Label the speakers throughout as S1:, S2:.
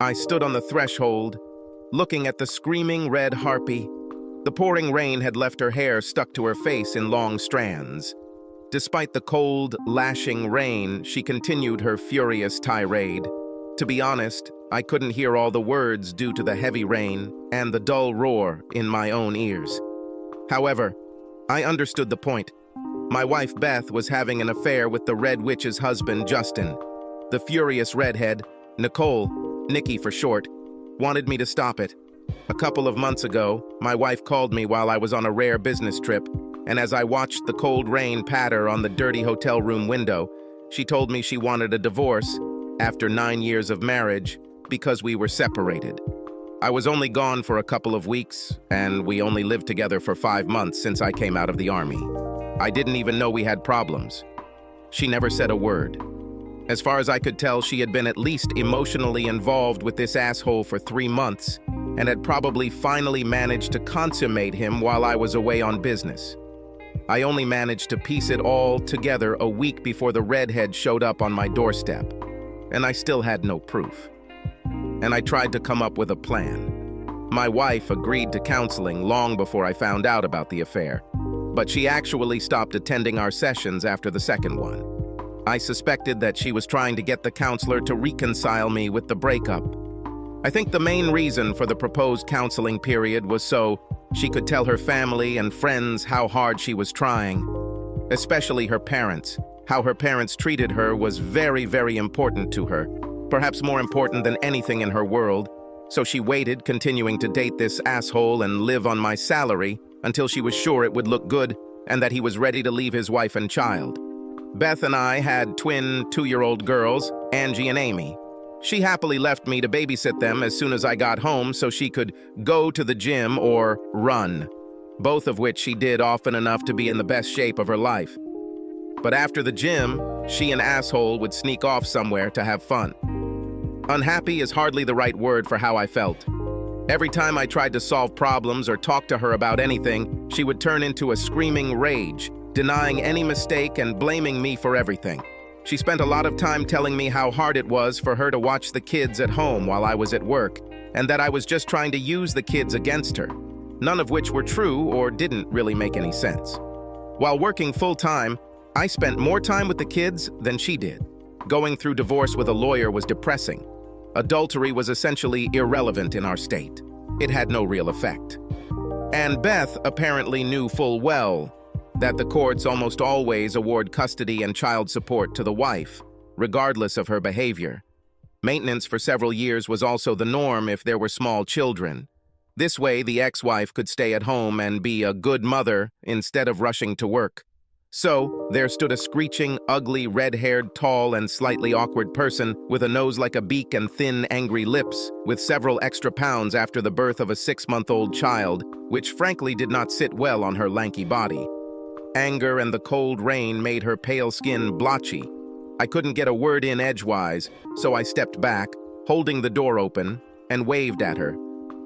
S1: I stood on the threshold, looking at the screaming red harpy. The pouring rain had left her hair stuck to her face in long strands. Despite the cold, lashing rain, she continued her furious tirade. To be honest, I couldn't hear all the words due to the heavy rain and the dull roar in my own ears. However, I understood the point. My wife Beth was having an affair with the Red Witch's husband, Justin. The furious redhead, Nicole, Nikki for short, wanted me to stop it. A couple of months ago, my wife called me while I was on a rare business trip, and as I watched the cold rain patter on the dirty hotel room window, she told me she wanted a divorce after 9 years of marriage because we were separated. I was only gone for a couple of weeks, and we only lived together for 5 months since I came out of the army. I didn't even know we had problems. She never said a word. As far as I could tell, she had been at least emotionally involved with this asshole for 3 months and had probably finally managed to consummate him while I was away on business. I only managed to piece it all together a week before the redhead showed up on my doorstep, and I still had no proof. And I tried to come up with a plan. My wife agreed to counseling long before I found out about the affair, but she actually stopped attending our sessions after the second one. I suspected that she was trying to get the counselor to reconcile me with the breakup. I think the main reason for the proposed counseling period was so she could tell her family and friends how hard she was trying, especially her parents. How her parents treated her was very, very important to her, perhaps more important than anything in her world, so she waited, continuing to date this asshole and live on my salary until she was sure it would look good and that he was ready to leave his wife and child. Beth and I had twin 2-year-old girls, Angie and Amy. She happily left me to babysit them as soon as I got home so she could go to the gym or run, both of which she did often enough to be in the best shape of her life. But after the gym, she and asshole would sneak off somewhere to have fun. Unhappy is hardly the right word for how I felt. Every time I tried to solve problems or talk to her about anything, she would turn into a screaming rage, denying any mistake and blaming me for everything. She spent a lot of time telling me how hard it was for her to watch the kids at home while I was at work, and that I was just trying to use the kids against her, none of which were true or didn't really make any sense. While working full-time, I spent more time with the kids than she did. Going through divorce with a lawyer was depressing. Adultery was essentially irrelevant in our state. It had no real effect. And Beth apparently knew full well that the courts almost always award custody and child support to the wife, regardless of her behavior. Maintenance for several years was also the norm if there were small children. This way, the ex-wife could stay at home and be a good mother instead of rushing to work. So, there stood a screeching, ugly, red-haired, tall, and slightly awkward person with a nose like a beak and thin, angry lips, with several extra pounds after the birth of a 6-month-old child, which frankly did not sit well on her lanky body. Anger and the cold rain made her pale skin blotchy. I couldn't get a word in edgewise, so I stepped back, holding the door open, and waved at her.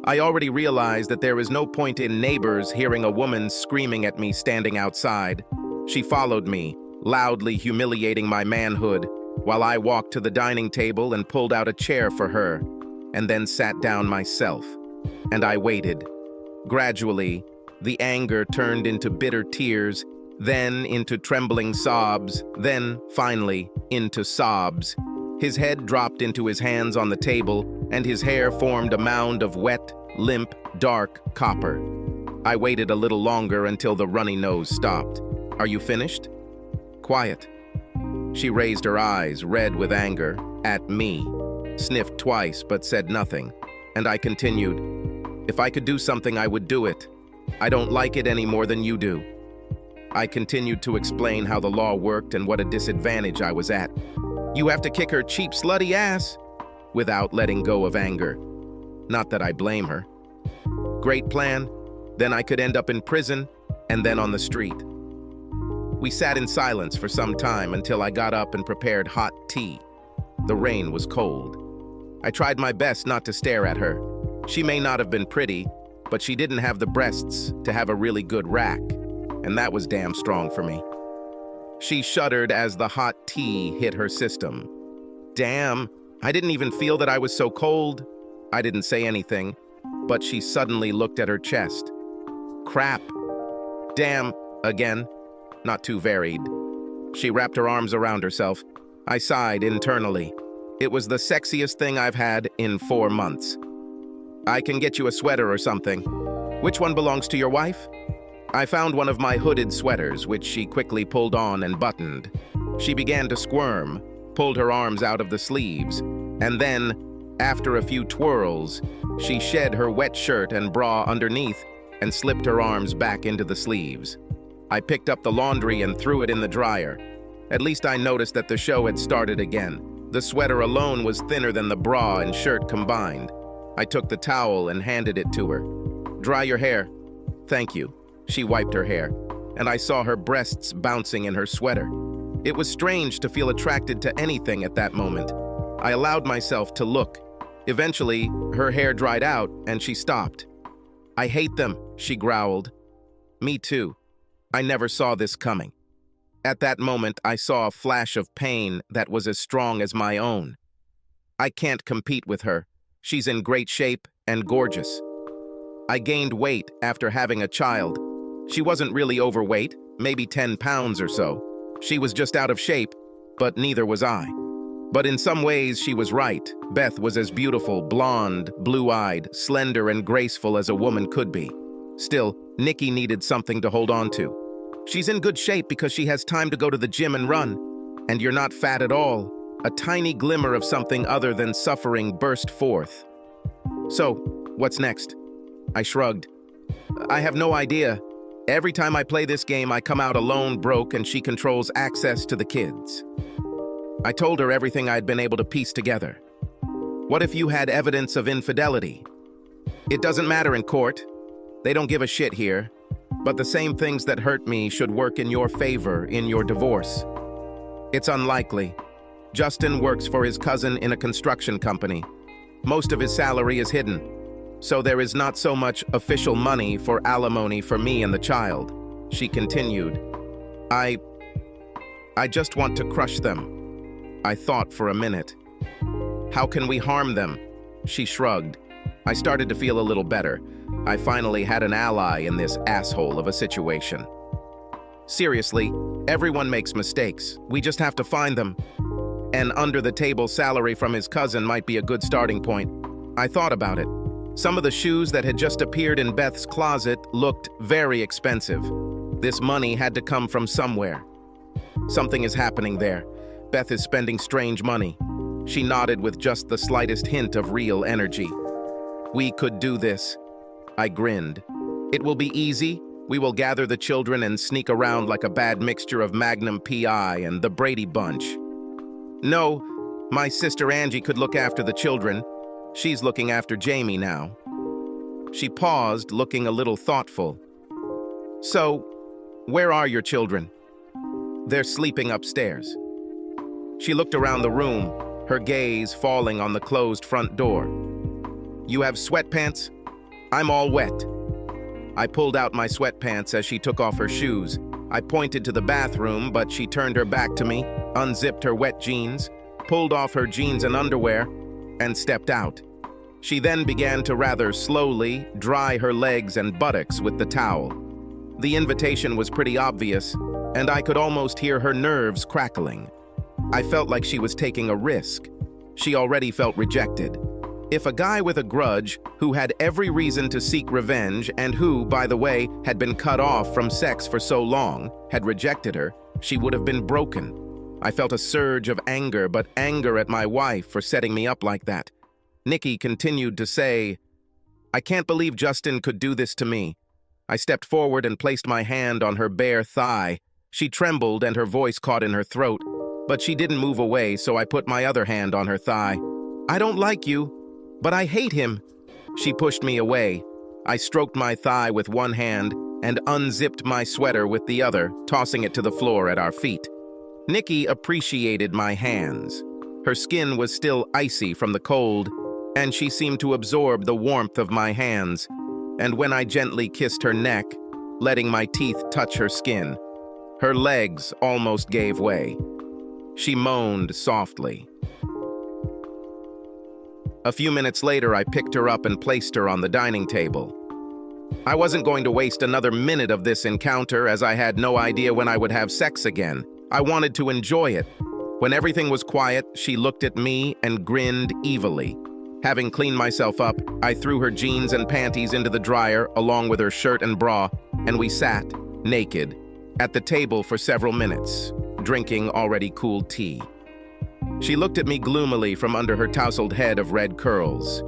S1: I already realized that there is no point in neighbors hearing a woman screaming at me standing outside. She followed me, loudly humiliating my manhood, while I walked to the dining table and pulled out a chair for her, and then sat down myself. And I waited. Gradually, the anger turned into bitter tears, then into trembling sobs, then, finally, into sobs. His head dropped into his hands on the table, and his hair formed a mound of wet, limp, dark copper. I waited a little longer until the runny nose stopped. "Are you finished?" "Quiet." She raised her eyes, red with anger, at me, sniffed twice but said nothing, and I continued, "If I could do something, I would do it. I don't like it any more than you do." I continued to explain how the law worked and what a disadvantage I was at. "You have to kick her cheap, slutty ass," without letting go of anger. Not that I blame her. Great plan. Then I could end up in prison and then on the street. We sat in silence for some time until I got up and prepared hot tea. The rain was cold. I tried my best not to stare at her. She may not have been pretty, but she didn't have the breasts to have a really good rack, and that was damn strong for me. She shuddered as the hot tea hit her system. "Damn, I didn't even feel that I was so cold. I didn't say anything, but she suddenly looked at her chest. Crap. Damn, again. Not too varied. She wrapped her arms around herself. I sighed internally. It was the sexiest thing I've had in 4 months. I can get you a sweater or something. Which one belongs to your wife? I found one of my hooded sweaters, which she quickly pulled on and buttoned. She began to squirm, pulled her arms out of the sleeves, and then, after a few twirls, she shed her wet shirt and bra underneath and slipped her arms back into the sleeves. I picked up the laundry and threw it in the dryer. At least I noticed that the show had started again. The sweater alone was thinner than the bra and shirt combined. I took the towel and handed it to her. Dry your hair. Thank you. She wiped her hair, and I saw her breasts bouncing in her sweater. It was strange to feel attracted to anything at that moment. I allowed myself to look. Eventually, her hair dried out and she stopped. I hate them, she growled. Me too. I never saw this coming. At that moment, I saw a flash of pain that was as strong as my own. I can't compete with her. She's in great shape and gorgeous. I gained weight after having a child. She wasn't really overweight, maybe 10 pounds or so. She was just out of shape, but neither was I. But in some ways, she was right. Beth was as beautiful, blonde, blue-eyed, slender, and graceful as a woman could be. Still, Nikki needed something to hold on to. She's in good shape because she has time to go to the gym and run. And you're not fat at all. A tiny glimmer of something other than suffering burst forth. So, what's next? I shrugged. I have no idea. Every time I play this game, I come out alone, broke, and she controls access to the kids. I told her everything I'd been able to piece together. What if you had evidence of infidelity? It doesn't matter in court. They don't give a shit here. But the same things that hurt me should work in your favor in your divorce. It's unlikely. Justin works for his cousin in a construction company. Most of his salary is hidden, so there is not so much official money for alimony for me and the child. She continued. I just want to crush them. I thought for a minute. How can we harm them? She shrugged. I started to feel a little better. I finally had an ally in this asshole of a situation. Seriously, everyone makes mistakes. We just have to find them. An under-the-table salary from his cousin might be a good starting point. I thought about it. Some of the shoes that had just appeared in Beth's closet looked very expensive. This money had to come from somewhere. Something is happening there. Beth is spending strange money. She nodded with just the slightest hint of real energy. We could do this. I grinned. It will be easy. We will gather the children and sneak around like a bad mixture of Magnum P.I. and the Brady Bunch. No, my sister Angie could look after the children. She's looking after Jamie now. She paused, looking a little thoughtful. So, where are your children? They're sleeping upstairs. She looked around the room, her gaze falling on the closed front door. You have sweatpants? I'm all wet. I pulled out my sweatpants as she took off her shoes. I pointed to the bathroom, but she turned her back to me, unzipped her wet jeans, pulled off her jeans and underwear, and stepped out. She then began to rather slowly dry her legs and buttocks with the towel. The invitation was pretty obvious, and I could almost hear her nerves crackling. I felt like she was taking a risk. She already felt rejected. If a guy with a grudge, who had every reason to seek revenge and who, by the way, had been cut off from sex for so long, had rejected her, she would have been broken. I felt a surge of anger, but anger at my wife for setting me up like that. Nikki continued to say, I can't believe Justin could do this to me. I stepped forward and placed my hand on her bare thigh. She trembled and her voice caught in her throat, but she didn't move away, so I put my other hand on her thigh. I don't like you, but I hate him. She pushed me away. I stroked my thigh with one hand and unzipped my sweater with the other, tossing it to the floor at our feet. Nikki appreciated my hands. Her skin was still icy from the cold, and she seemed to absorb the warmth of my hands. And when I gently kissed her neck, letting my teeth touch her skin, her legs almost gave way. She moaned softly. A few minutes later, I picked her up and placed her on the dining table. I wasn't going to waste another minute of this encounter, as I had no idea when I would have sex again. I wanted to enjoy it. When everything was quiet, she looked at me and grinned evilly. Having cleaned myself up, I threw her jeans and panties into the dryer along with her shirt and bra, and we sat, naked, at the table for several minutes, drinking already cooled tea. She looked at me gloomily from under her tousled head of red curls.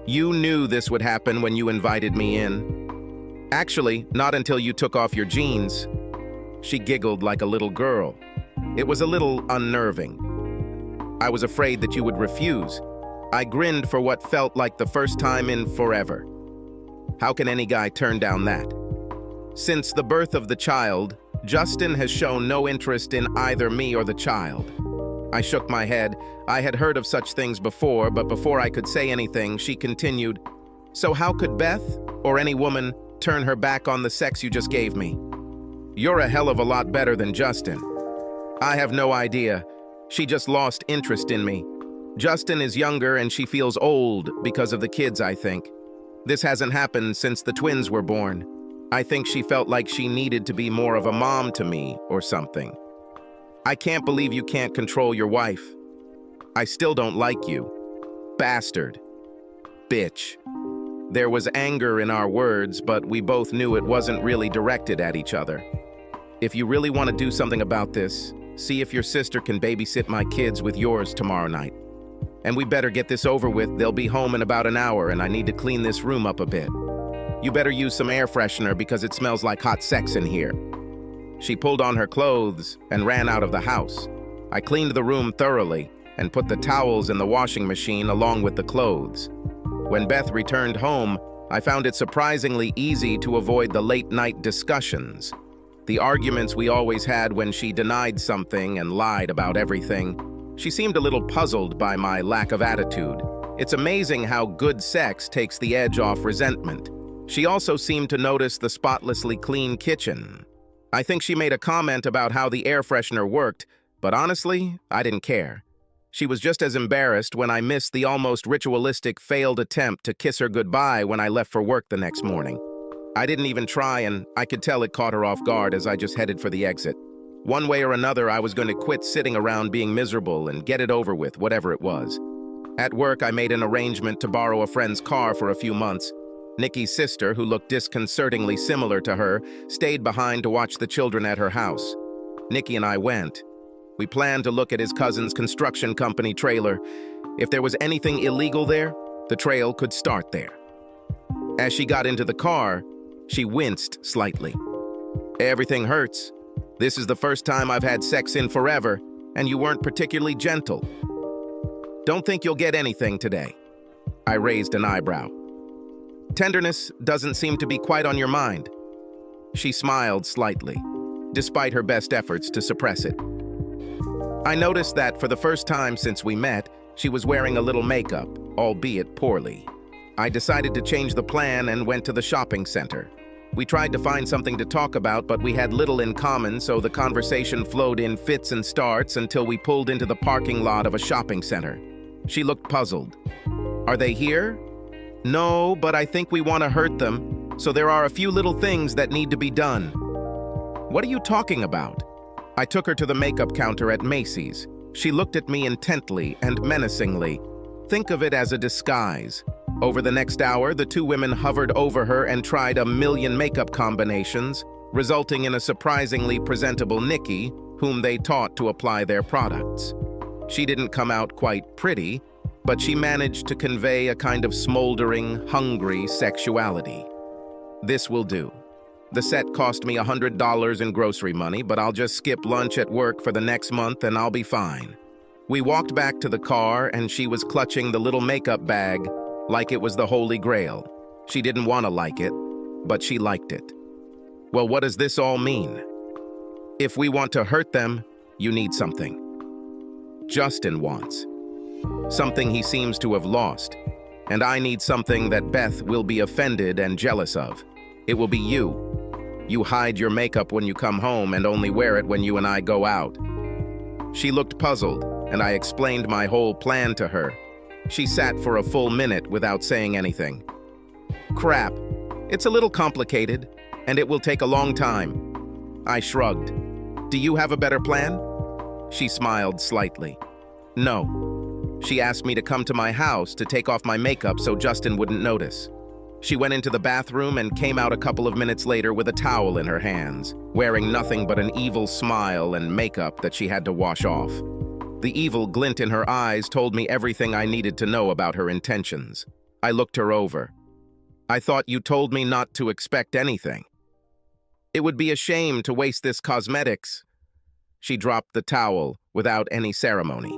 S1: "You knew this would happen when you invited me in." "Actually, not until you took off your jeans." She giggled like a little girl. It was a little unnerving. "I was afraid that you would refuse." I grinned for what felt like the first time in forever. How can any guy turn down that? Since the birth of the child, Justin has shown no interest in either me or the child. I shook my head. I had heard of such things before, but before I could say anything, she continued, "So how could Beth, or any woman, turn her back on the sex you just gave me? You're a hell of a lot better than Justin." "I have no idea. She just lost interest in me. Justin is younger and she feels old because of the kids, I think. This hasn't happened since the twins were born. I think she felt like she needed to be more of a mom to me or something." "I can't believe you can't control your wife. I still don't like you. Bastard. Bitch." There was anger in our words, but we both knew it wasn't really directed at each other. "If you really want to do something about this, see if your sister can babysit my kids with yours tomorrow night. And we better get this over with. They'll be home in about an hour and I need to clean this room up a bit. You better use some air freshener because it smells like hot sex in here." She pulled on her clothes and ran out of the house. I cleaned the room thoroughly and put the towels in the washing machine along with the clothes. When Beth returned home, I found it surprisingly easy to avoid the late-night discussions. The arguments we always had when she denied something and lied about everything. She seemed a little puzzled by my lack of attitude. It's amazing how good sex takes the edge off resentment. She also seemed to notice the spotlessly clean kitchen. I think she made a comment about how the air freshener worked, but honestly, I didn't care. She was just as embarrassed when I missed the almost ritualistic failed attempt to kiss her goodbye when I left for work the next morning. I didn't even try, and I could tell it caught her off guard as I just headed for the exit. One way or another, I was going to quit sitting around being miserable and get it over with, whatever it was. At work, I made an arrangement to borrow a friend's car for a few months. Nikki's sister, who looked disconcertingly similar to her, stayed behind to watch the children at her house. Nikki and I went. We planned to look at his cousin's construction company trailer. If there was anything illegal there, the trail could start there. As she got into the car, she winced slightly. "Everything hurts. This is the first time I've had sex in forever, and you weren't particularly gentle. Don't think you'll get anything today." I raised an eyebrow. "Tenderness doesn't seem to be quite on your mind." She smiled slightly, despite her best efforts to suppress it. I noticed that for the first time since we met, she was wearing a little makeup, albeit poorly. I decided to change the plan and went to the shopping center. We tried to find something to talk about, but we had little in common, so the conversation flowed in fits and starts until we pulled into the parking lot of a shopping center. She looked puzzled. "Are they here?" "No, but I think we want to hurt them, so there are a few little things that need to be done." "What are you talking about?" I took her to the makeup counter at Macy's. She looked at me intently and menacingly. Think of it as a disguise. Over the next hour, the two women hovered over her and tried a million makeup combinations, resulting in a surprisingly presentable Nikki, whom they taught to apply their products. She didn't come out quite pretty, but she managed to convey a kind of smoldering, hungry sexuality. This will do. The set cost me $100 in grocery money, but I'll just skip lunch at work for the next month and I'll be fine. We walked back to the car and she was clutching the little makeup bag like it was the Holy Grail. She didn't want to like it, but she liked it. Well, what does this all mean? If we want to hurt them, you need something. Justin wants. Something he seems to have lost. And I need something that Beth will be offended and jealous of. It will be you. You hide your makeup when you come home and only wear it when you and I go out. She looked puzzled, and I explained my whole plan to her. She sat for a full minute without saying anything. Crap. It's a little complicated, and it will take a long time. I shrugged. Do you have a better plan? She smiled slightly. No. She asked me to come to my house to take off my makeup so Justin wouldn't notice. She went into the bathroom and came out a couple of minutes later with a towel in her hands, wearing nothing but an evil smile and makeup that she had to wash off. The evil glint in her eyes told me everything I needed to know about her intentions. I looked her over. I thought you told me not to expect anything. It would be a shame to waste this cosmetics. She dropped the towel without any ceremony.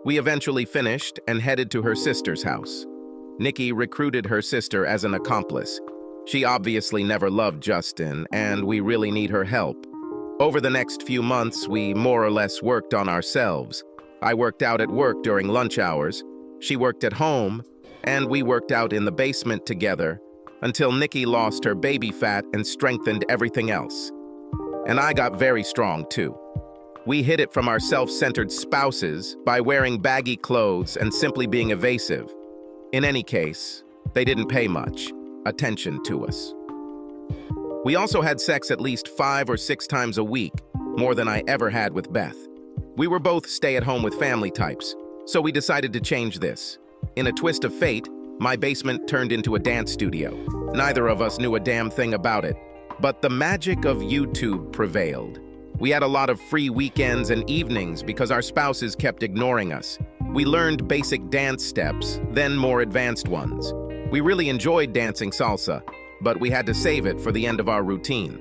S1: We eventually finished and headed to her sister's house. Nikki recruited her sister as an accomplice. She obviously never loved Justin, and we really need her help. Over the next few months, we more or less worked on ourselves. I worked out at work during lunch hours, she worked at home, and we worked out in the basement together until Nikki lost her baby fat and strengthened everything else. And I got very strong, too. We hid it from our self-centered spouses by wearing baggy clothes and simply being evasive. In any case, they didn't pay much attention to us. We also had sex at least 5 or 6 times a week, more than I ever had with Beth. We were both stay-at-home with family types, so we decided to change this. In a twist of fate, my basement turned into a dance studio. Neither of us knew a damn thing about it, but the magic of YouTube prevailed. We had a lot of free weekends and evenings because our spouses kept ignoring us. We learned basic dance steps, then more advanced ones. We really enjoyed dancing salsa, but we had to save it for the end of our routine.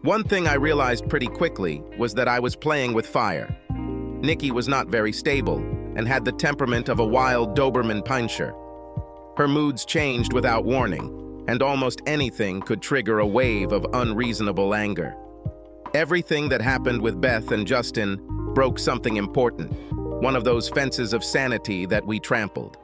S1: One thing I realized pretty quickly was that I was playing with fire. Nikki was not very stable and had the temperament of a wild Doberman Pinscher. Her moods changed without warning, and almost anything could trigger a wave of unreasonable anger. Everything that happened with Beth and Justin broke something important, one of those fences of sanity that we trampled.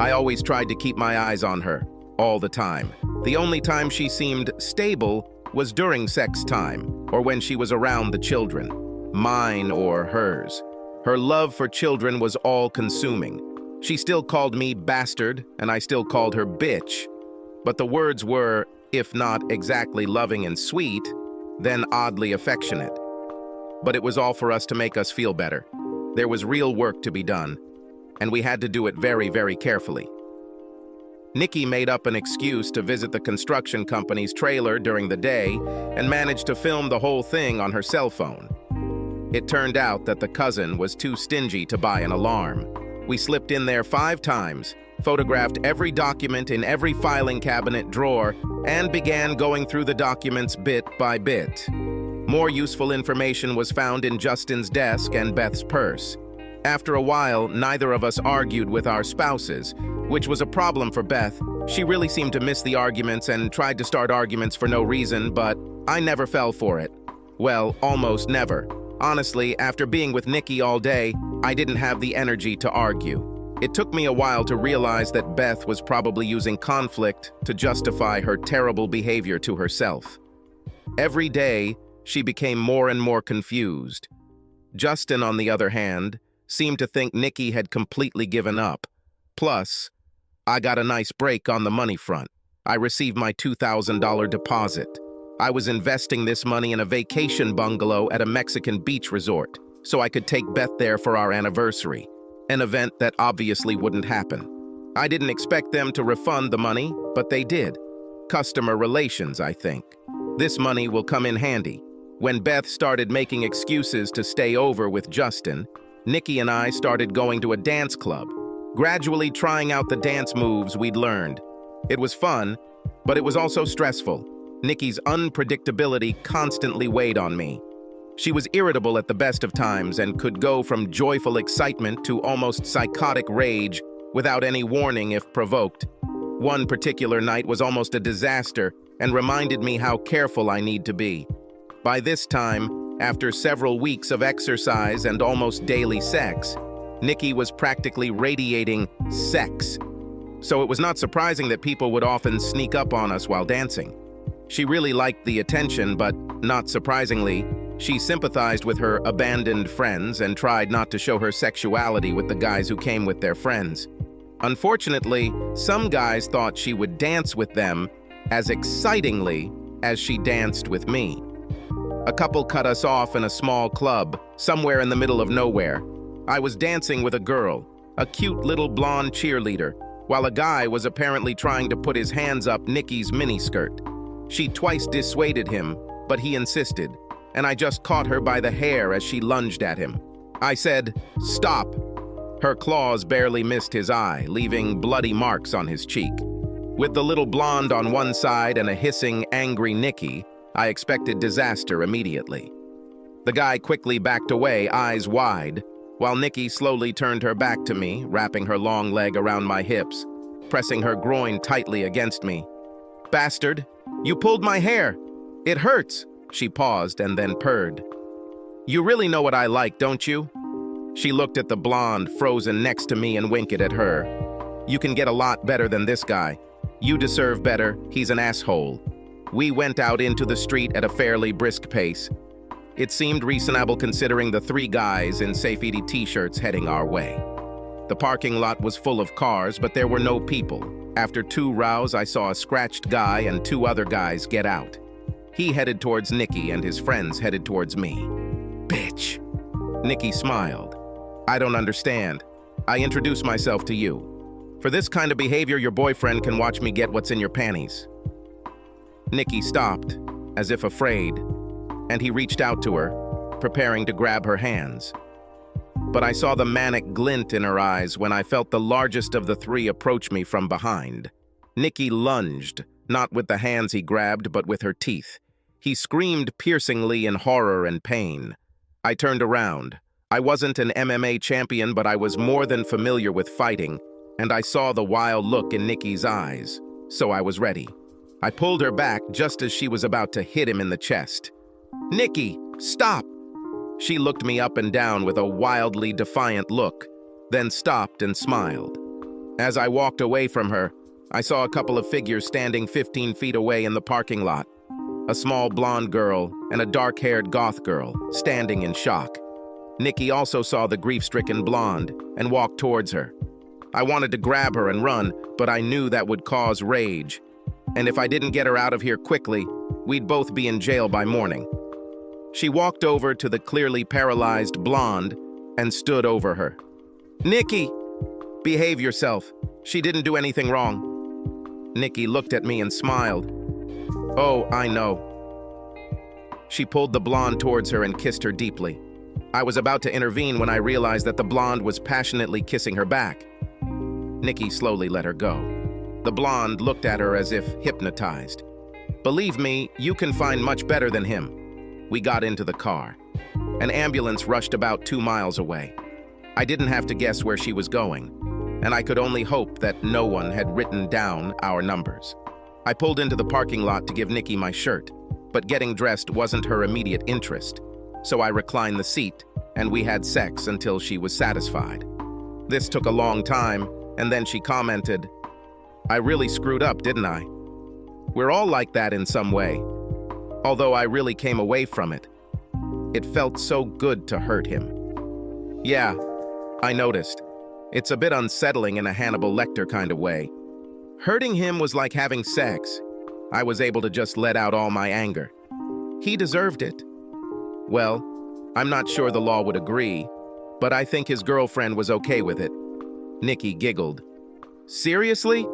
S1: I always tried to keep my eyes on her, all the time. The only time she seemed stable was during sex time, or when she was around the children, mine or hers. Her love for children was all-consuming. She still called me bastard, and I still called her bitch. But the words were, if not exactly loving and sweet, then oddly affectionate. But it was all for us to make us feel better. There was real work to be done, and we had to do it very, very carefully. Nikki made up an excuse to visit the construction company's trailer during the day and managed to film the whole thing on her cell phone. It turned out that the cousin was too stingy to buy an alarm. We slipped in there 5 times, photographed every document in every filing cabinet drawer, and began going through the documents bit by bit. More useful information was found in Justin's desk and Beth's purse. After a while, neither of us argued with our spouses, which was a problem for Beth. She really seemed to miss the arguments and tried to start arguments for no reason, but I never fell for it. Well, almost never. Honestly, after being with Nikki all day, I didn't have the energy to argue. It took me a while to realize that Beth was probably using conflict to justify her terrible behavior to herself. Every day, she became more and more confused. Justin, on the other hand, seemed to think Nikki had completely given up. Plus, I got a nice break on the money front. I received my $2,000 deposit. I was investing this money in a vacation bungalow at a Mexican beach resort, so I could take Beth there for our anniversary, an event that obviously wouldn't happen. I didn't expect them to refund the money, but they did. Customer relations, I think. This money will come in handy. When Beth started making excuses to stay over with Justin, Nikki and I started going to a dance club, gradually trying out the dance moves we'd learned. It was fun, but it was also stressful. Nikki's unpredictability constantly weighed on me. She was irritable at the best of times and could go from joyful excitement to almost psychotic rage without any warning if provoked. One particular night was almost a disaster and reminded me how careful I need to be. By this time, after several weeks of exercise and almost daily sex, Nikki was practically radiating sex. So it was not surprising that people would often sneak up on us while dancing. She really liked the attention, but not surprisingly, She sympathized with her abandoned friends and tried not to show her sexuality with the guys who came with their friends. Unfortunately, some guys thought she would dance with them as excitingly as she danced with me. A couple cut us off in a small club, somewhere in the middle of nowhere. I was dancing with a girl, a cute little blonde cheerleader, while a guy was apparently trying to put his hands up Nikki's miniskirt. She twice dissuaded him, but he insisted, and I just caught her by the hair as she lunged at him. I said, "Stop." Her claws barely missed his eye, leaving bloody marks on his cheek. With the little blonde on one side and a hissing, angry Nikki, I expected disaster immediately. The guy quickly backed away, eyes wide, while Nikki slowly turned her back to me, wrapping her long leg around my hips, pressing her groin tightly against me. "Bastard, you pulled my hair. It hurts." She paused and then purred. "You really know what I like, don't you?" She looked at the blonde frozen next to me and winked at her. "You can get a lot better than this guy. You deserve better. He's an asshole." We went out into the street at a fairly brisk pace. It seemed reasonable considering the three guys in safety t-shirts heading our way. The parking lot was full of cars, but there were no people. After 2 rows, I saw a scratched guy and 2 other guys get out. He headed towards Nikki and his friends headed towards me. "Bitch." Nikki smiled. "I don't understand. I introduced myself to you. For this kind of behavior, your boyfriend can watch me get what's in your panties." Nikki stopped, as if afraid, and he reached out to her, preparing to grab her hands. But I saw the manic glint in her eyes when I felt the largest of the 3 approach me from behind. Nikki lunged, not with the hands he grabbed, but with her teeth. He screamed piercingly in horror and pain. I turned around. I wasn't an MMA champion, but I was more than familiar with fighting, and I saw the wild look in Nikki's eyes, so I was ready. I pulled her back just as she was about to hit him in the chest. "Nikki, stop!" She looked me up and down with a wildly defiant look, then stopped and smiled. As I walked away from her, I saw a couple of figures standing 15 feet away in the parking lot. A small blonde girl and a dark-haired goth girl, standing in shock. Nikki also saw the grief-stricken blonde and walked towards her. I wanted to grab her and run, but I knew that would cause rage. And if I didn't get her out of here quickly, we'd both be in jail by morning. She walked over to the clearly paralyzed blonde and stood over her. "Nikki, behave yourself. She didn't do anything wrong." Nikki looked at me and smiled. "Oh, I know." She pulled the blonde towards her and kissed her deeply. I was about to intervene when I realized that the blonde was passionately kissing her back. Nikki slowly let her go. The blonde looked at her as if hypnotized. "Believe me, you can find much better than him." We got into the car. An ambulance rushed about 2 miles away. I didn't have to guess where she was going, and I could only hope that no one had written down our numbers. I pulled into the parking lot to give Nikki my shirt, but getting dressed wasn't her immediate interest, so I reclined the seat, and we had sex until she was satisfied. This took a long time, and then she commented, "I really screwed up, didn't I?" We're all like that in some way. Although I really came away from it. It felt so good to hurt him. Yeah, I noticed. It's a bit unsettling in a Hannibal Lecter kind of way. Hurting him was like having sex. I was able to just let out all my anger. He deserved it. Well, I'm not sure the law would agree, but I think his girlfriend was okay with it. Nikki giggled. "Seriously?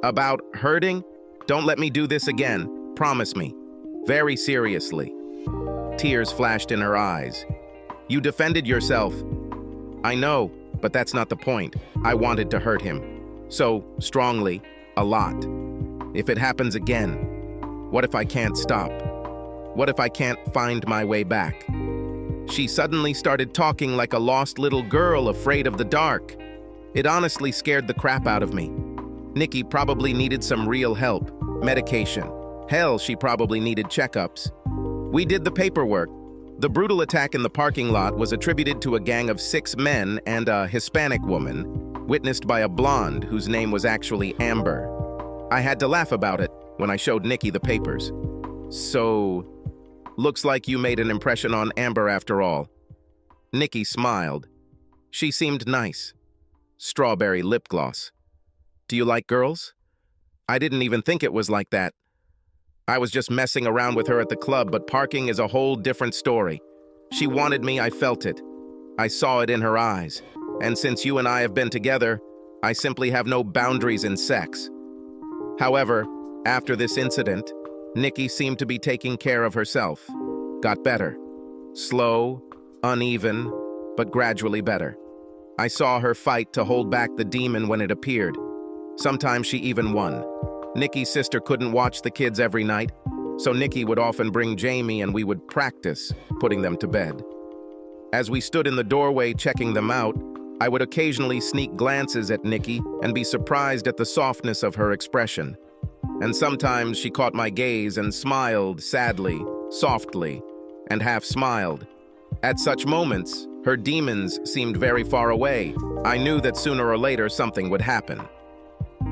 S1: About hurting? Don't let me do this again. Promise me. Very seriously." Tears flashed in her eyes. "You defended yourself." "I know, but that's not the point. I wanted to hurt him. So, strongly, a lot. If it happens again, what if I can't stop? What if I can't find my way back?" She suddenly started talking like a lost little girl afraid of the dark. It honestly scared the crap out of me. Nikki probably needed some real help, medication. Hell, she probably needed checkups. We did the paperwork. The brutal attack in the parking lot was attributed to a gang of 6 men and a Hispanic woman, witnessed by a blonde whose name was actually Amber. I had to laugh about it when I showed Nikki the papers. "So, Looks like you made an impression on Amber after all." Nikki smiled. She seemed nice. Strawberry lip gloss. "Do you like girls?" "I didn't even think it was like that. I was just messing around with her at the club, but parking is a whole different story. She wanted me, I felt it. I saw it in her eyes. And since you and I have been together, I simply have no boundaries in sex." However, after this incident, Nikki seemed to be taking care of herself. Got better. Slow, uneven, but gradually better. I saw her fight to hold back the demon when it appeared. Sometimes she even won. Nikki's sister couldn't watch the kids every night, so Nikki would often bring Jamie and we would practice putting them to bed. As we stood in the doorway checking them out, I would occasionally sneak glances at Nikki and be surprised at the softness of her expression. And sometimes she caught my gaze and smiled sadly, softly, and half smiled. At such moments, her demons seemed very far away. I knew that sooner or later something would happen.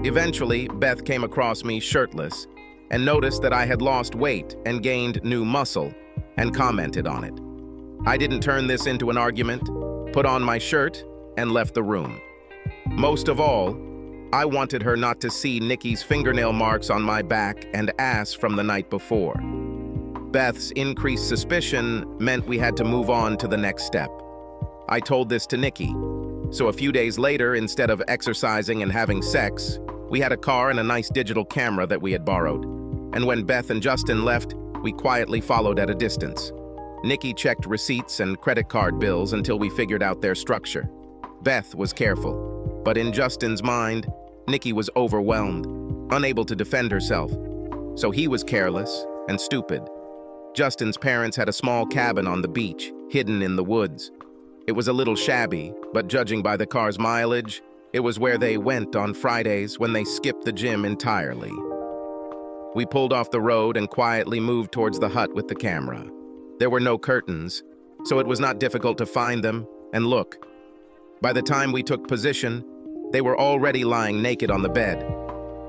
S1: Eventually, Beth came across me shirtless and noticed that I had lost weight and gained new muscle and commented on it. I didn't turn this into an argument, put on my shirt, and left the room. Most of all, I wanted her not to see Nikki's fingernail marks on my back and ass from the night before. Beth's increased suspicion meant we had to move on to the next step. I told this to Nikki. So a few days later, instead of exercising and having sex, we had a car and a nice digital camera that we had borrowed. And when Beth and Justin left, we quietly followed at a distance. Nikki checked receipts and credit card bills until we figured out their structure. Beth was careful, but in Justin's mind, Nikki was overwhelmed, unable to defend herself. So he was careless and stupid. Justin's parents had a small cabin on the beach, hidden in the woods. It was a little shabby, but judging by the car's mileage, it was where they went on Fridays when they skipped the gym entirely. We pulled off the road and quietly moved towards the hut with the camera. There were no curtains, so it was not difficult to find them and look. By the time we took position, they were already lying naked on the bed.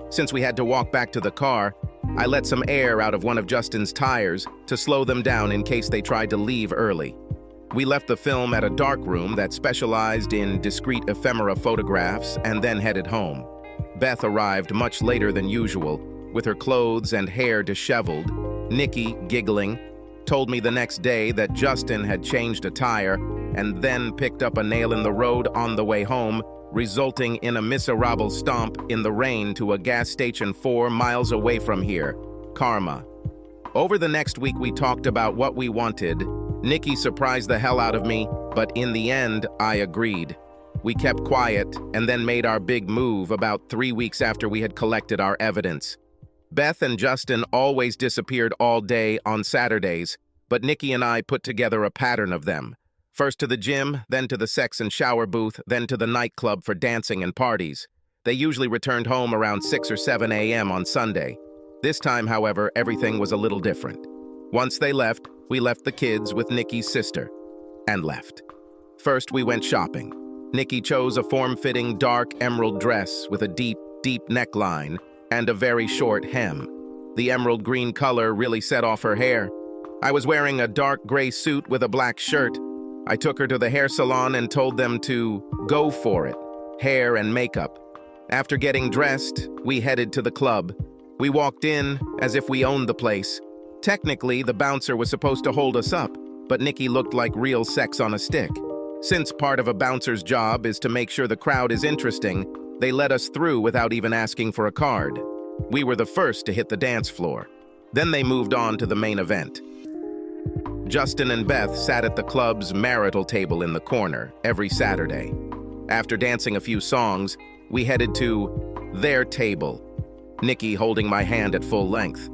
S1: Since we had to walk back to the car, I let some air out of one of Justin's tires to slow them down in case they tried to leave early. We left the film at a dark room that specialized in discreet ephemera photographs and then headed home. Beth arrived much later than usual, with her clothes and hair disheveled. Nikki, giggling, told me the next day that Justin had changed a tire and then picked up a nail in the road on the way home, resulting in a miserable stomp in the rain to a gas station 4 miles away from here. Karma. Over the next week we talked about what we wanted. Nikki surprised the hell out of me, but in the end, I agreed. We kept quiet and then made our big move about 3 weeks after we had collected our evidence. Beth and Justin always disappeared all day on Saturdays, but Nikki and I put together a pattern of them. First to the gym, then to the sex and shower booth, then to the nightclub for dancing and parties. They usually returned home around 6 or 7 a.m. on Sunday. This time, however, everything was a little different. Once they left, we left the kids with Nikki's sister, and left. First, we went shopping. Nikki chose a form-fitting dark emerald dress with a deep, deep neckline and a very short hem. The emerald green color really set off her hair. I was wearing a dark gray suit with a black shirt. I took her to the hair salon and told them to go for it, hair and makeup. After getting dressed, we headed to the club. We walked in as if we owned the place. Technically, the bouncer was supposed to hold us up, but Nikki looked like real sex on a stick. Since part of a bouncer's job is to make sure the crowd is interesting, they let us through without even asking for a card. We were the first to hit the dance floor. Then they moved on to the main event. Justin and Beth sat at the club's marital table in the corner every Saturday. After dancing a few songs, we headed to their table, Nikki holding my hand at full length.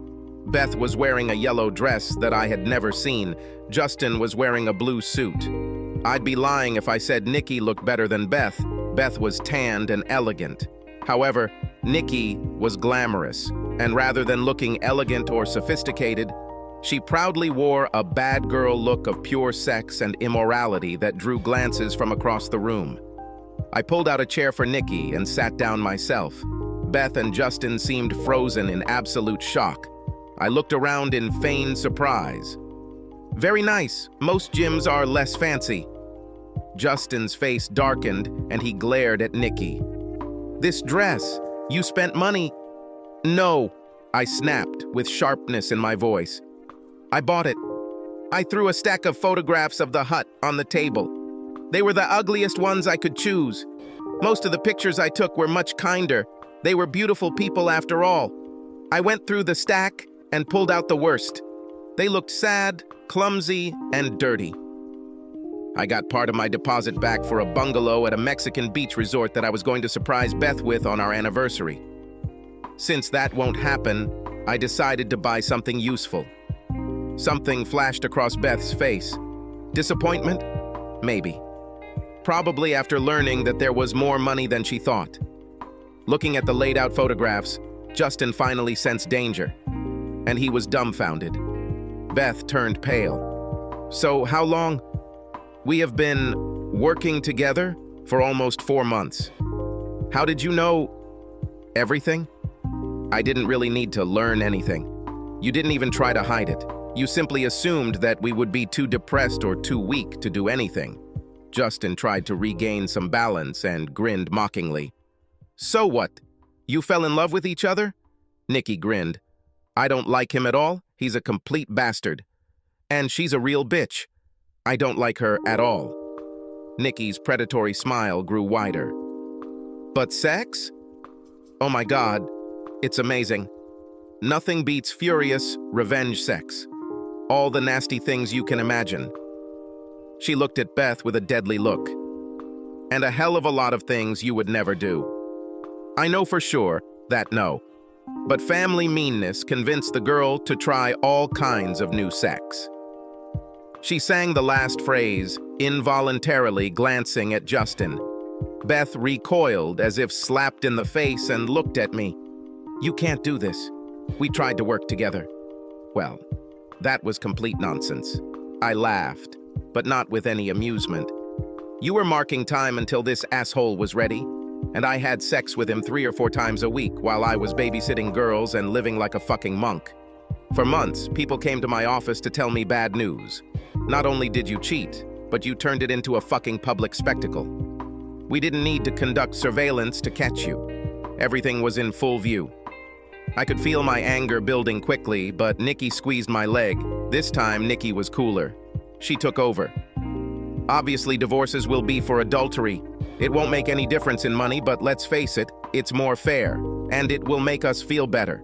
S1: Beth was wearing a yellow dress that I had never seen. Justin was wearing a blue suit. I'd be lying if I said Nikki looked better than Beth. Beth was tanned and elegant. However, Nikki was glamorous, and rather than looking elegant or sophisticated, she proudly wore a bad girl look of pure sex and immorality that drew glances from across the room. I pulled out a chair for Nikki and sat down myself. Beth and Justin seemed frozen in absolute shock. I looked around in feigned surprise. Very nice. Most gyms are less fancy. Justin's face darkened and he glared at Nikki. This dress, you spent money? No, I snapped with sharpness in my voice. I bought it. I threw a stack of photographs of the hut on the table. They were the ugliest ones I could choose. Most of the pictures I took were much kinder. They were beautiful people after all. I went through the stack and pulled out the worst. They looked sad, clumsy, and dirty. I got part of my deposit back for a bungalow at a Mexican beach resort that I was going to surprise Beth with on our anniversary. Since that won't happen, I decided to buy something useful. Something flashed across Beth's face. Disappointment? Maybe. Probably after learning that there was more money than she thought. Looking at the laid-out photographs, Justin finally sensed danger, and he was dumbfounded. Beth turned pale. So how long? We have been working together for almost 4 months. How did you know everything? I didn't really need to learn anything. You didn't even try to hide it. You simply assumed that we would be too depressed or too weak to do anything. Justin tried to regain some balance and grinned mockingly. So what? You fell in love with each other? Nikki grinned. I don't like him at all. He's a complete bastard. And she's a real bitch. I don't like her at all. Nikki's predatory smile grew wider. But sex? Oh my God, it's amazing. Nothing beats furious revenge sex. All the nasty things you can imagine. She looked at Beth with a deadly look. And a hell of a lot of things you would never do. I know for sure that no. But family meanness convinced the girl to try all kinds of new sex. She sang the last phrase, involuntarily glancing at Justin. Beth recoiled as if slapped in the face and looked at me. You can't do this. We tried to work together. Well, that was complete nonsense. I laughed, but not with any amusement. You were marking time until this asshole was ready, and I had sex with him 3 or 4 times a week while I was babysitting girls and living like a fucking monk. For months, people came to my office to tell me bad news. Not only did you cheat, but you turned it into a fucking public spectacle. We didn't need to conduct surveillance to catch you. Everything was in full view. I could feel my anger building quickly, but Nikki squeezed my leg. This time, Nikki was cooler. She took over. Obviously, divorces will be for adultery. It won't make any difference in money, but let's face it, it's more fair, and it will make us feel better.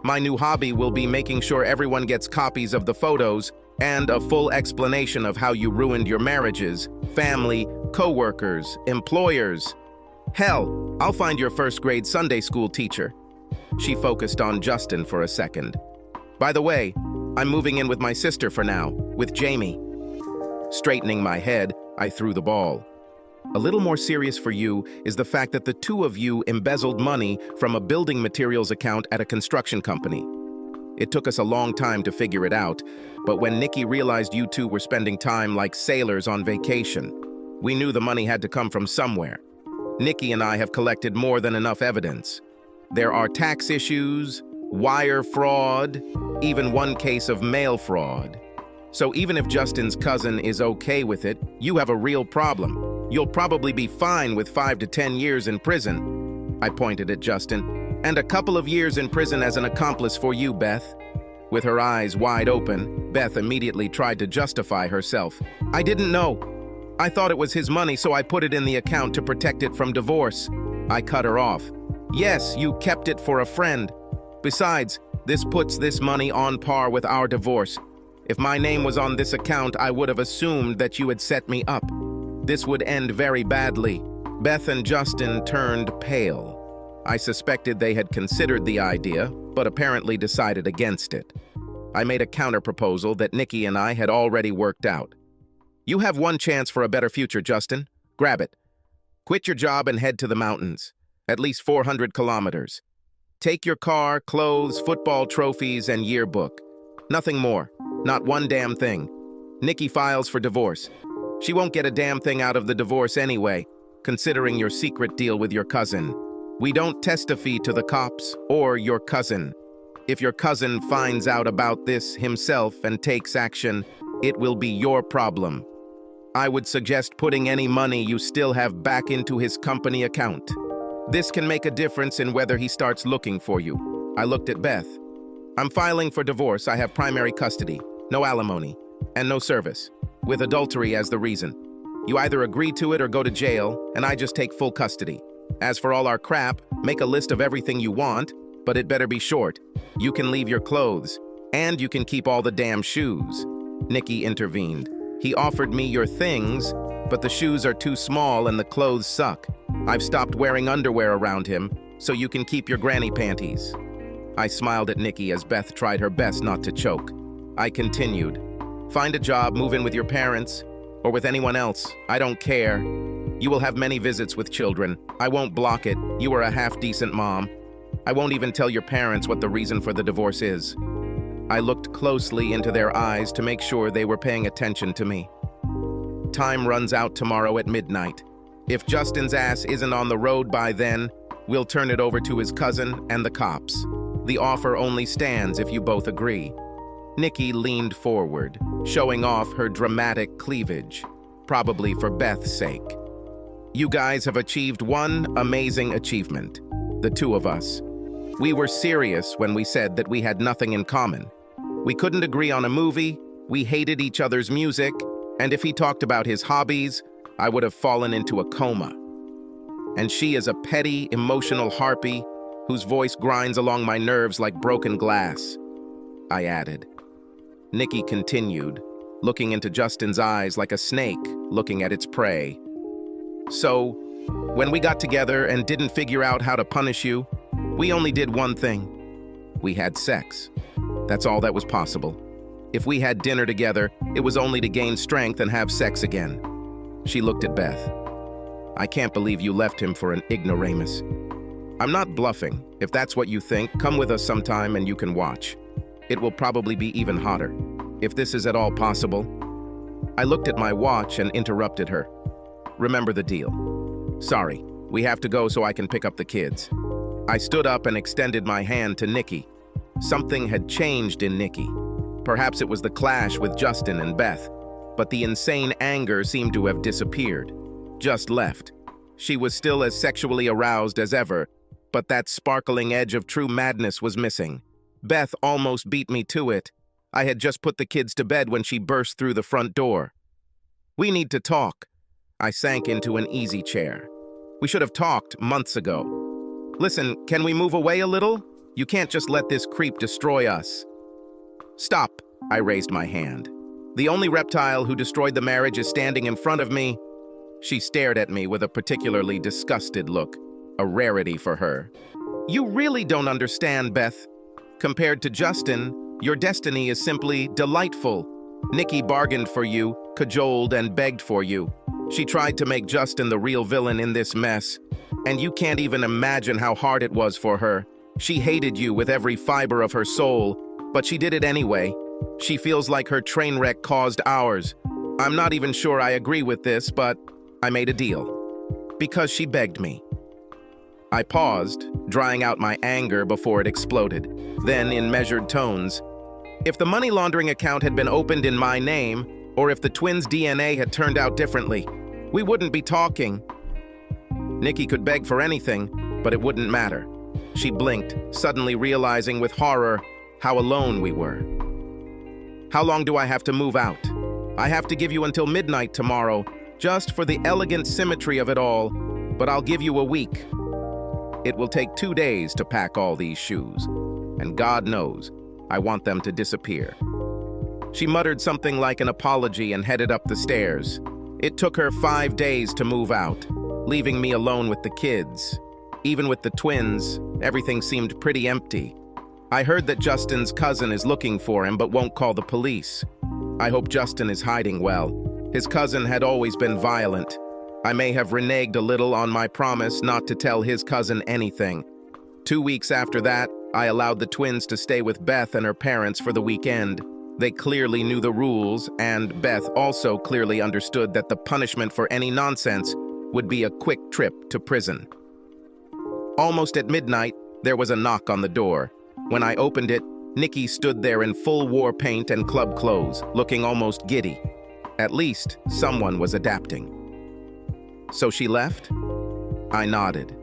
S1: My new hobby will be making sure everyone gets copies of the photos and a full explanation of how you ruined your marriages, family, co-workers, employers. Hell, I'll find your first-grade Sunday school teacher. She focused on Justin for a second. By the way, I'm moving in with my sister for now, with Jamie. Straightening my head, I threw the ball. A little more serious for you is the fact that the two of you embezzled money from a building materials account at a construction company. It took us a long time to figure it out, but when Nikki realized you two were spending time like sailors on vacation, we knew the money had to come from somewhere. Nikki and I have collected more than enough evidence. There are tax issues, wire fraud, even one case of mail fraud. So even if Justin's cousin is okay with it, you have a real problem. You'll probably be fine with 5 to 10 years in prison. I pointed at Justin. And a couple of years in prison as an accomplice for you, Beth. With her eyes wide open, Beth immediately tried to justify herself. I didn't know. I thought it was his money, so I put it in the account to protect it from divorce. I cut her off. Yes, you kept it for a friend. Besides, this puts this money on par with our divorce. If my name was on this account, I would have assumed that you had set me up. This would end very badly. Beth and Justin turned pale. I suspected they had considered the idea, but apparently decided against it. I made a counter-proposal that Nikki and I had already worked out. You have one chance for a better future, Justin. Grab it. Quit your job and head to the mountains. At least 400 kilometers. Take your car, clothes, football trophies, and yearbook. Nothing more. Not one damn thing. Nikki files for divorce. She won't get a damn thing out of the divorce anyway, considering your secret deal with your cousin. We don't testify to the cops or your cousin. If your cousin finds out about this himself and takes action, it will be your problem. I would suggest putting any money you still have back into his company account. This can make a difference in whether he starts looking for you. I looked at Beth. I'm filing for divorce. I have primary custody, no alimony, and no service, with adultery as the reason. You either agree to it or go to jail, and I just take full custody. As for all our crap, make a list of everything you want, but it better be short. You can leave your clothes, and you can keep all the damn shoes. Nikki intervened. He offered me your things, but the shoes are too small and the clothes suck. I've stopped wearing underwear around him, so you can keep your granny panties. I smiled at Nikki as Beth tried her best not to choke. I continued. Find a job, move in with your parents, or with anyone else. I don't care. You will have many visits with children. I won't block it. You are a half-decent mom. I won't even tell your parents what the reason for the divorce is. I looked closely into their eyes to make sure they were paying attention to me. Time runs out tomorrow at midnight. If Justin's ass isn't on the road by then, we'll turn it over to his cousin and the cops. The offer only stands if you both agree. Nikki leaned forward, showing off her dramatic cleavage, probably for Beth's sake. You guys have achieved one amazing achievement, the two of us. We were serious when we said that we had nothing in common. We couldn't agree on a movie, we hated each other's music, and if he talked about his hobbies, I would have fallen into a coma. And she is a petty, emotional harpy whose voice grinds along my nerves like broken glass, I added. Nikki continued, looking into Justin's eyes like a snake looking at its prey. So, when we got together and didn't figure out how to punish you, we only did one thing. We had sex. That's all that was possible. If we had dinner together, it was only to gain strength and have sex again. She looked at Beth. I can't believe you left him for an ignoramus. I'm not bluffing. If that's what you think, come with us sometime and you can watch. It will probably be even hotter, if this is at all possible. I looked at my watch and interrupted her. Remember the deal. Sorry, we have to go so I can pick up the kids. I stood up and extended my hand to Nikki. Something had changed in Nikki. Perhaps it was the clash with Justin and Beth, but the insane anger seemed to have disappeared, just left. She was still as sexually aroused as ever, but that sparkling edge of true madness was missing. Beth almost beat me to it. I had just put the kids to bed when she burst through the front door. We need to talk. I sank into an easy chair. We should have talked months ago. Listen, can we move away a little? You can't just let this creep destroy us. Stop, I raised my hand. The only reptile who destroyed the marriage is standing in front of me. She stared at me with a particularly disgusted look, a rarity for her. You really don't understand, Beth. Compared to Justin, your destiny is simply delightful. Nikki bargained for you, cajoled and begged for you. She tried to make Justin the real villain in this mess, and you can't even imagine how hard it was for her. She hated you with every fiber of her soul, but she did it anyway. She feels like her train wreck caused ours. I'm not even sure I agree with this, but I made a deal. Because she begged me. I paused, drying out my anger before it exploded. Then, in measured tones, if the money laundering account had been opened in my name, or if the twins' DNA had turned out differently, we wouldn't be talking. Nikki could beg for anything, but it wouldn't matter. She blinked, suddenly realizing with horror how alone we were. How long do I have to move out? I have to give you until midnight tomorrow, just for the elegant symmetry of it all, but I'll give you a week. It will take 2 days to pack all these shoes, and God knows, I want them to disappear. She muttered something like an apology and headed up the stairs. It took her 5 days to move out, leaving me alone with the kids. Even with the twins, everything seemed pretty empty. I heard that Justin's cousin is looking for him but won't call the police. I hope Justin is hiding well. His cousin had always been violent. I may have reneged a little on my promise not to tell his cousin anything. 2 weeks after that, I allowed the twins to stay with Beth and her parents for the weekend. They clearly knew the rules, and Beth also clearly understood that the punishment for any nonsense would be a quick trip to prison. Almost at midnight, there was a knock on the door. When I opened it, Nikki stood there in full war paint and club clothes, looking almost giddy. At least, someone was adapting. So she left? I nodded.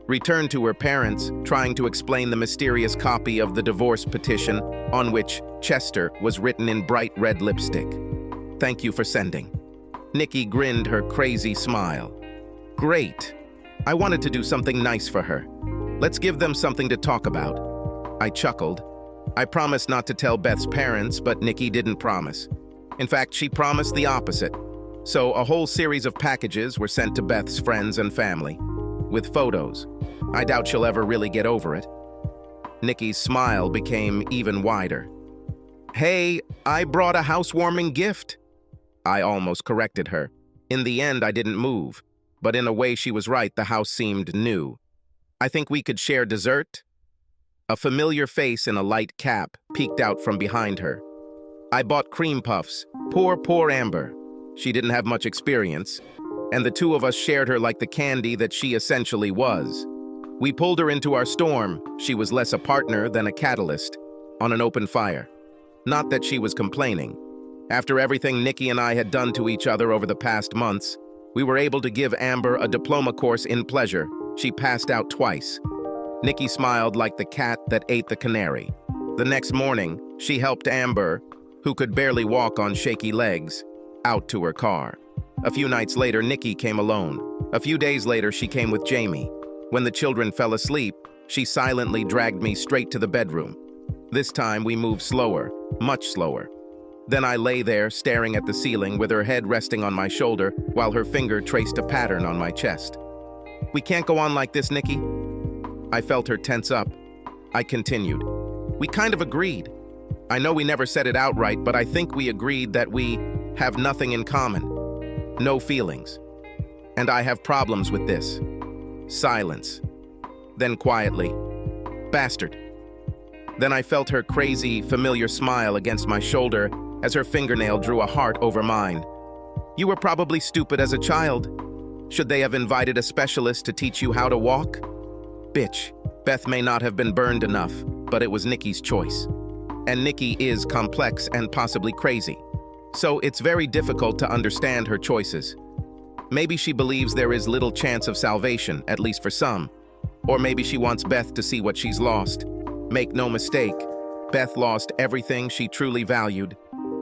S1: Returned to her parents, trying to explain the mysterious copy of the divorce petition on which Chester was written in bright red lipstick. Thank you for sending. Nikki grinned her crazy smile. Great. I wanted to do something nice for her. Let's give them something to talk about. I chuckled. I promised not to tell Beth's parents, but Nikki didn't promise. In fact, she promised the opposite. So a whole series of packages were sent to Beth's friends and family, with photos. I doubt she'll ever really get over it. Nikki's smile became even wider. Hey, I brought a housewarming gift. I almost corrected her. In the end, I didn't move, but in a way she was right, the house seemed new. I think we could share dessert? A familiar face in a light cap peeked out from behind her. I bought cream puffs. Poor Amber. She didn't have much experience, and the two of us shared her like the candy that she essentially was. We pulled her into our storm. She was less a partner than a catalyst, on an open fire. Not that she was complaining. After everything Nikki and I had done to each other over the past months, we were able to give Amber a diploma course in pleasure. She passed out twice. Nikki smiled like the cat that ate the canary. The next morning, she helped Amber, who could barely walk on shaky legs, out to her car. A few nights later, Nikki came alone. A few days later, she came with Jamie. When the children fell asleep, she silently dragged me straight to the bedroom. This time, we moved slower, much slower. Then I lay there, staring at the ceiling with her head resting on my shoulder while her finger traced a pattern on my chest. We can't go on like this, Nikki. I felt her tense up. I continued. We kind of agreed. I know we never said it outright, but I think we agreed that we have nothing in common. No feelings. And I have problems with this. Silence. Then quietly, bastard. Then I felt her crazy, familiar smile against my shoulder as her fingernail drew a heart over mine. You were probably stupid as a child. Should they have invited a specialist to teach you how to walk? Bitch. Beth may not have been burned enough, but it was Nikki's choice. And Nikki is complex and possibly crazy. So it's very difficult to understand her choices. Maybe she believes there is little chance of salvation, at least for some. Or maybe she wants Beth to see what she's lost. Make no mistake, Beth lost everything she truly valued.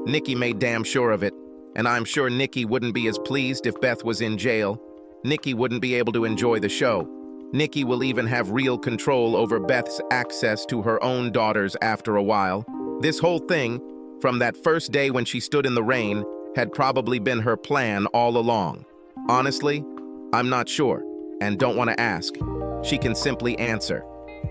S1: Nikki made damn sure of it, and I'm sure Nikki wouldn't be as pleased if Beth was in jail. Nikki wouldn't be able to enjoy the show. Nikki will even have real control over Beth's access to her own daughters after a while. This whole thing, from that first day when she stood in the rain, had probably been her plan all along. Honestly, I'm not sure, and don't want to ask. She can simply answer.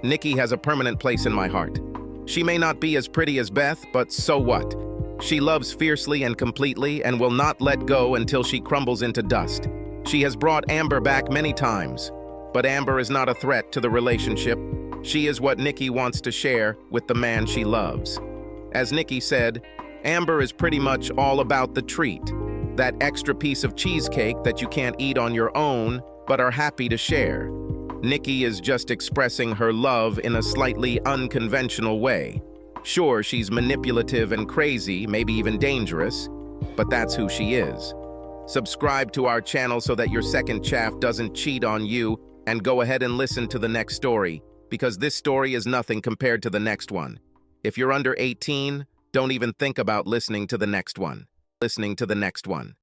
S1: Nikki has a permanent place in my heart. She may not be as pretty as Beth, but so what? She loves fiercely and completely and will not let go until she crumbles into dust. She has brought Amber back many times, but Amber is not a threat to the relationship. She is what Nikki wants to share with the man she loves. As Nikki said, Amber is pretty much all about the treat. That extra piece of cheesecake that you can't eat on your own, but are happy to share. Nikki is just expressing her love in a slightly unconventional way. Sure, she's manipulative and crazy, maybe even dangerous, but that's who she is. Subscribe to our channel so that your second chaff doesn't cheat on you, and go ahead and listen to the next story, because this story is nothing compared to the next one. If you're under 18, don't even think about listening to the next one.